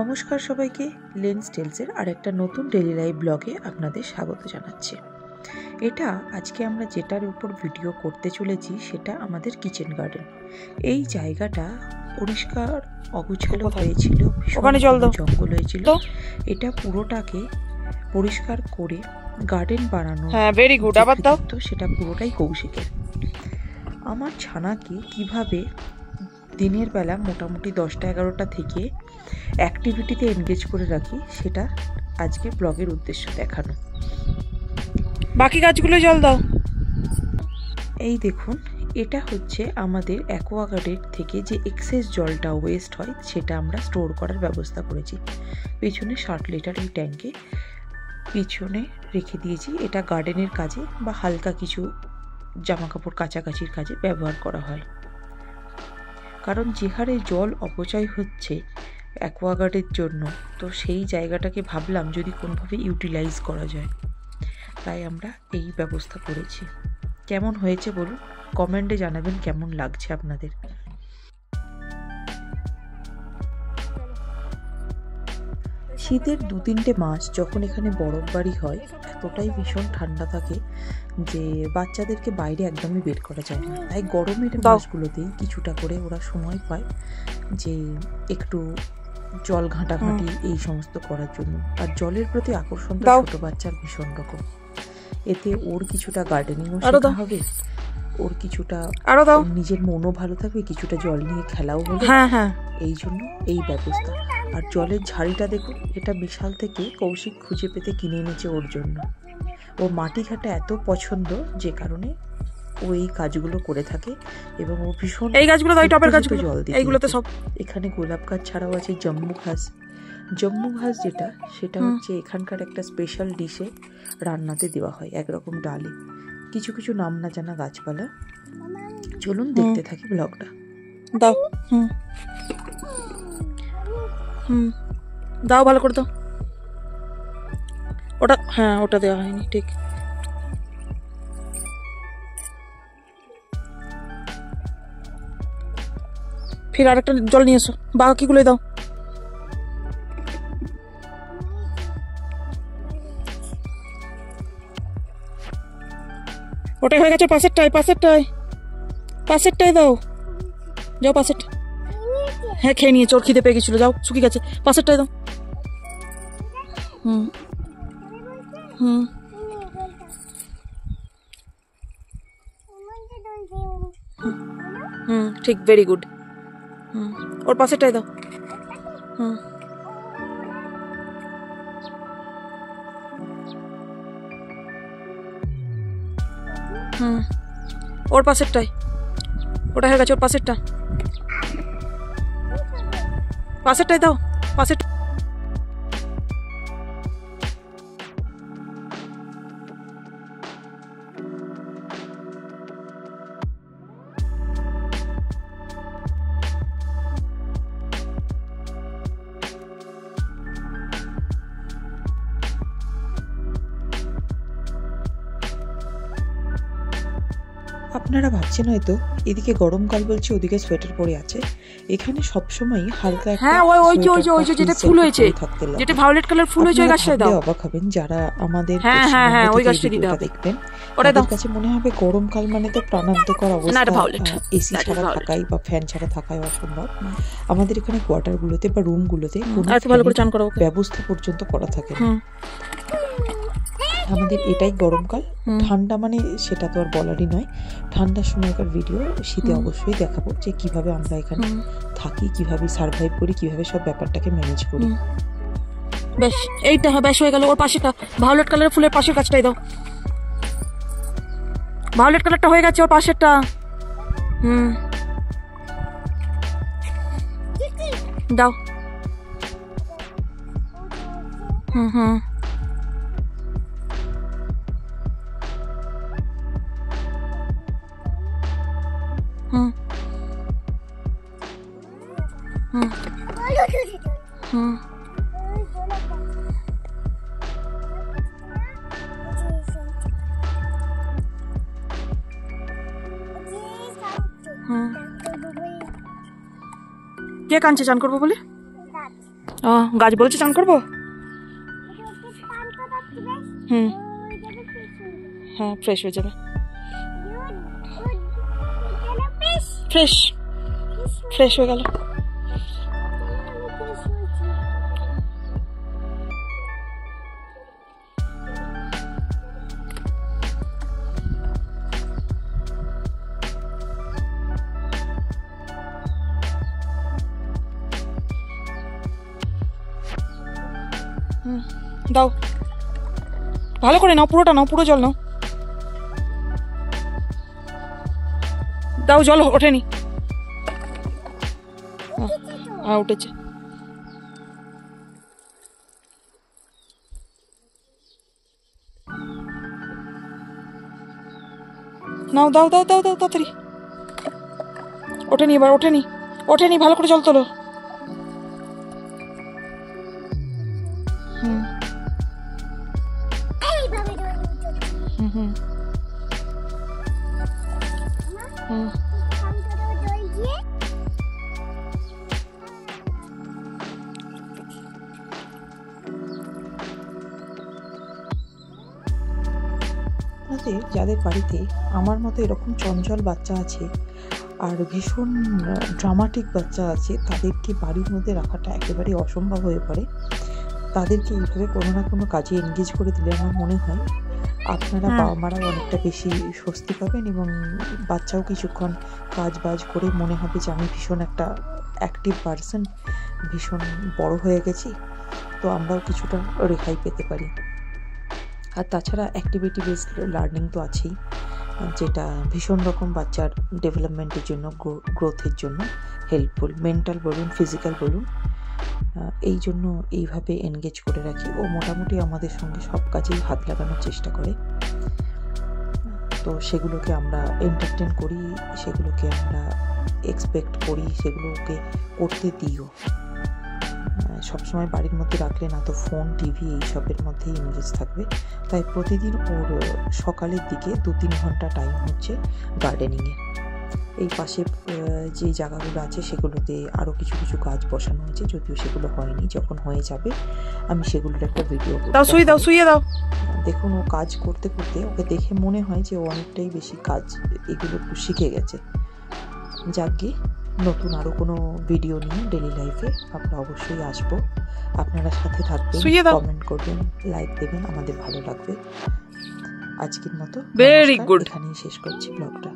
নমস্কার সবাইকে, লেন্স টেলসের আরেকটা নতুন ডেইলি লাইফ ব্লগে আপনাদের স্বাগত জানাচ্ছি। এটা আজকে আমরা যেটার উপর ভিডিও করতে চলেছি সেটা আমাদের কিচেন গার্ডেন। এই জায়গাটা পরিষ্কার অগোছালো হয়েছিল, ওখানে জঙ্গল হয়েছিল। এটা পুরোটাকে পরিষ্কার করে গার্ডেন বানানো, ভেরি গুড। আবার দাও। তো সেটা পুরোটাই কৌশিকের। আমার ছানাকে কিভাবে দিনের বেলা মোটামুটি 10টা-11টা থেকে অ্যাক্টিভিটিতে এনগেজ করে রাখি সেটা আজকে ব্লগের উদ্দেশ্য দেখানো। বাকি গাছগুলো জল দাও। এই দেখুন, এটা হচ্ছে আমাদের অ্যাকোয়াগার্ডের থেকে যে এক্সেস জলটা ওয়েস্ট হয় সেটা আমরা স্টোর করার ব্যবস্থা করেছি। পিছনে 60 লিটার এই ট্যাঙ্কে পিছনে রেখে দিয়েছি। এটা গার্ডেনের কাজে বা হালকা কিছু জামাকাপড় কাচাকাচির কাজে ব্যবহার করা হয়। কারণ যে হারে জল অপচয় হচ্ছে অ্যাকোয়াগার্ডের জন্য, তো সেই জায়গাটাকে ভাবলাম যদি কোনোভাবে ইউটিলাইজ করা যায়, তাই আমরা এই ব্যবস্থা করেছি। কেমন হয়েছে বলুন, কমেন্টে জানাবেন কেমন লাগছে আপনাদের। শীতের 2-3টে মাস যখন এখানে বরফ বাড়ি হয়, এতটাই ভীষণ ঠান্ডা থাকে যে বাচ্চাদেরকে বাইরে একদমই বের করা যায় না। তাই গরমের মাসগুলোতেই কিছুটা করে ওরা সময় পায় যে একটু জল ঘাঁটাঘাঁটি এই সমস্ত করার জন্য। আর জলের প্রতি আকর্ষণটা ছোট বাচ্চার ভীষণ রকম। এতে ওর কিছুটা গার্ডেনিংও শেখা হবে, ওর কিছুটা নিজের মনও ভালো থাকবে, কিছুটা জল নিয়ে খেলাও হবে। এই জন্য এই ব্যবস্থা। আর জলের ঝাড়িটা দেখুন, এটা বিশাল থেকে কৌশিক খুঁজে পেতে কিনে এনেছে ওর জন্য। ও মাটি ঘাটা এত পছন্দ যে কারণে ও এই কাজগুলো করে থাকে এবং ও ভীষণ এই গাছগুলো টপের গাছগুলো জল দিয়ে এইগুলোতে সব। এখানে গোলাপ গাছ ছাড়াও আছে জম্মু ঘাস। জম্মু ঘাস যেটা, সেটা হচ্ছে এখানকার একটা স্পেশাল ডিশে রান্নাতে দেওয়া হয়, একরকম ডালে। কিছু কিছু নাম না জানা গাছপালা। চলুন দেখতে থাকি ব্লগটা। দাও। দাও, ভালো করে দাও। ওটা ওটা দেওয়া হয়নি, ঠিক। ফির আরেকটা জল নিয়ে এসো, বাকিগুলোই দাও। ওটাই হয়ে গেছে, পাশেরটাই দাও। যাও পাশেরটা। খেয়ে নিয়েছে, ওর খিদে পেয়ে গেছিল। যাও, শুকিয়ে গেছে, পাশেরটাই দাও। ঠিক, ভেরি গুড। ওর পাশেরটাই দাও। ওর পাশেরটাই, ওটা হয়ে গেছে। ওর পাশেরটাই দাও, পাশেরটা। আপনারা ভাবছেন হয়তো এদিকে গরমকাল বলছে, ওদিকে সোয়েটার পরে আছে। এখানে সবসময় হালকা যেটা ফুল হয়েছে, যেটা ভায়োলেট কালার ফুল হয়েছে, ওই গাছটা দাও। অবাক হবেন যারা আমাদের ওই গাছটা দিতে হবে। দেখবেন, ওদের কাছে মনে হবে গরমকাল মানে তো প্রাণান্তকর অবস্থা, এসি ছাড়া থাকাই বা ফ্যান ছাড়া থাকাই অসম্ভব। আমাদের এখানে কোয়ার্টারগুলোতে বা রুমগুলোতে ব্যবস্থা পর্যন্ত করা থাকে না। আমাদের এটাই গরমকাল। ঠান্ডা মানে সেটা তো আর বলারই নয়। ঠান্ডার সময়কার ভিডিও শীতে অবশ্যই দেখাবো যে কিভাবে আমরা এখানে থাকি, কিভাবে সার্ভাইভ করি, কিভাবে সব ব্যাপারটাকে ম্যানেজ করি। বেশ, এইটা বেশ হয়ে গেল। ওর পাশেটা ভায়োলেট কালারের ফুলের পাশের গাছটাই দাও। ভায়োলেট কালারটা হয়ে গেছে, ওর পাশেরটা। দাও। কে কাঁদছে চান করবো বলে? গাছ বলেছে চান করবো। হুম, হ্যাঁ ফ্রেশ হয়ে যাবে। ফ্রেশ ফ্রেশ হয়ে গেল। দাও, ভালো করে নাও, পুরোটা নাও, পুরো জল নাও। দাও, জল ওঠেনি। হ্যাঁ উঠেছে। নাও, দাও দাও দাও দাও তাড়াতাড়ি। ওঠেনি, এবার ওঠেনি, ওঠেনি, ভালো করে জল তোলো। হুম হুম হুম হুম। আপনাদের যাদের বাড়িতে আমার মতো এরকম চঞ্চল বাচ্চা আছে আর ভীষণ ড্রামাটিক বাচ্চা আছে, তাদেরকে বাড়ির মধ্যে রাখাটা একেবারেই অসম্ভব হয়ে পড়ে। তাদেরকে এইভাবে কোনো না কোনো কাজে এনগেজ করে দিলে আমার মনে হয় আপনারা বাবা মারাও অনেকটা বেশি স্বস্তি পাবেন এবং বাচ্চাও কিছুক্ষণ কাজ বাজ করে মনে হবে যে আমি ভীষণ একটা অ্যাক্টিভ পারসন, ভীষণ বড় হয়ে গেছি, তো আমরাও কিছুটা রেহাই পেতে পারি। আর তাছাড়া অ্যাক্টিভিটি বেসড লার্নিং তো আছেই, যেটা ভীষণ রকম বাচ্চার ডেভেলপমেন্টের জন্য, গ্রোথের জন্য হেল্পফুল, মেন্টাল বলুন ফিজিক্যাল বলুন। এই জন্য এইভাবে এনগেজ করে রাখি। ও মোটামুটি আমাদের সঙ্গে সব কাজেই হাত লাগানোর চেষ্টা করে, তো সেগুলোকে আমরা এন্টারটেন করি, সেগুলোকে আমরা এক্সপেক্ট করি, সেগুলোকে করতে দিও। সবসময় বাড়ির মধ্যে রাখলে না তো ফোন টিভি এইসবের মধ্যেই এনগেজ থাকবে। তাই প্রতিদিন ওর সকালের দিকে 2-3 ঘন্টা টাইম হচ্ছে গার্ডেনিংয়ে। এই পাশে যে জায়গাগুলো আছে সেগুলোতে আরও কিছু কিছু গাছ বসানো হয়েছে, যদিও সেগুলো হয়নি, যখন হয়ে যাবে আমি সেগুলোর একটা ভিডিও দাও, শুয়ে দাও, শুয়ে দাও। দেখুন ও কাজ করতে করতে ওকে দেখে মনে হয় যে ও অনেকটাই বেশি কাজ এগুলো একটু শিখে গেছে। যাকে নতুন আরও কোনো ভিডিও নিয়ে ডেলি লাইফে আমরা অবশ্যই আসবো। আপনারা সাথে থাকবেন, কমেন্ট করবেন, লাইক দেবেন, আমাদের ভালো লাগবে। আজকের মতো ভেরি গুড, এখানেই শেষ করছি ব্লগটা।